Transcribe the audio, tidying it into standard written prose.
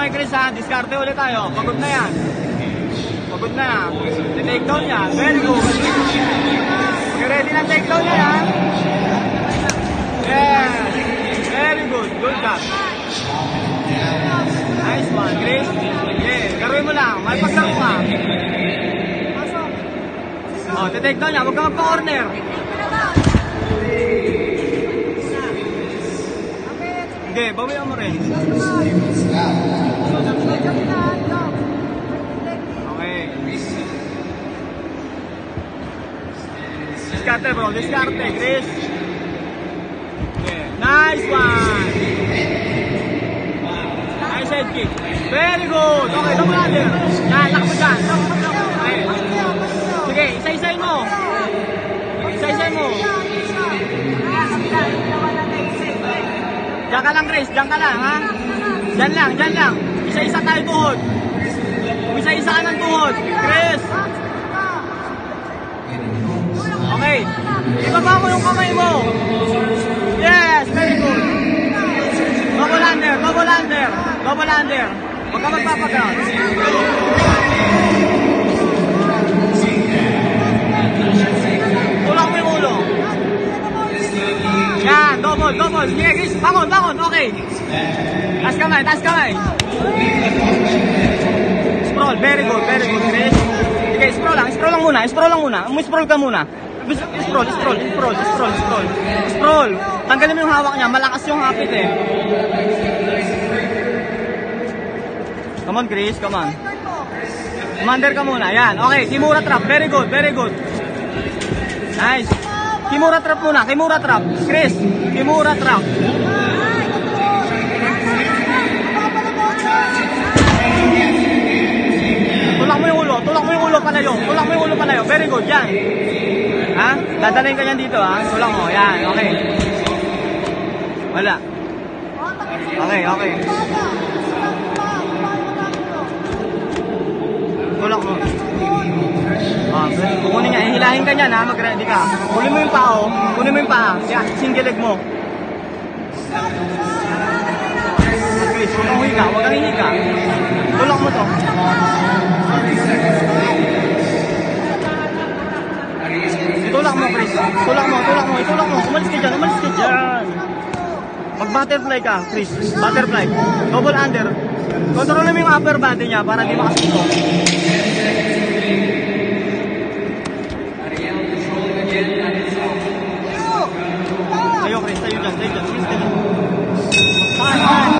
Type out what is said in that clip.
kamay, Chris, ha? Diskarte ulit tayo. Pagod na yan. Pagod na yan. Take down yan. Very good. Okay, ready na take down yan. Yes. Very good. Good job. Nice one, Chris. Yeah, garuin mo lang. May paglaro ka. Oh, take down yan. Huwag ka magpa-corner. Okay, bawian mo rin. Okay. Diskarte bro, diskarte, Chris. Okay, nice one. Nice head kick. Very good. Okay, double under. Yan, lock mo dyan. Okay. Sige, isa-isayin mo. Isa-isayin mo. Diyan ka lang, Chris. Diyan ka lang, ha? Diyan lang, diyan lang. Isa-isa tayo tuhod. Isa-isa ka ng tuhod. Chris. Okay. Ibaba mo yung kamay mo. Yes, very good. Double under, double under. Double under. Huwag ka magpapaground. Tulak mo yung ulo. Yan, double, double. Sige, Chris, bangon, bangon, okay. Taas kamay, taas kamay. Sprawl, very good, Chris. Sige, sprawl lang muna, sprawl lang muna. Umu-sprawl ka muna. Sprawl. Sprawl. Tanggalin mo yung hawak niya, malakas yung hapit eh. Come on, Chris, come on. Commander ka muna, yan. Okay, Kimura trap, very good. Nice. Kimura trap muna, Kimura trap. Chris, Kimura trap. Tulak mo yung ulo palayo. Very good, yan. Ha? Dadalhin ka yan dito, ha? Tulak mo, yan, okay. Wala. Okay. Tulak mo. Kukunin niya, hihilahin ka niyan, ha? Mag-ready ka. Kunin mo yung paa. Yan, single leg mo. Chris, huwag kang hihiga. Tulak mo to. Tulak mo, Chris. Tulak mo. Umalis ka dyan. Mag-butterfly ka, Chris. Butterfly. Double under. Kontrolin mo yung upper body niya para di makasuntok.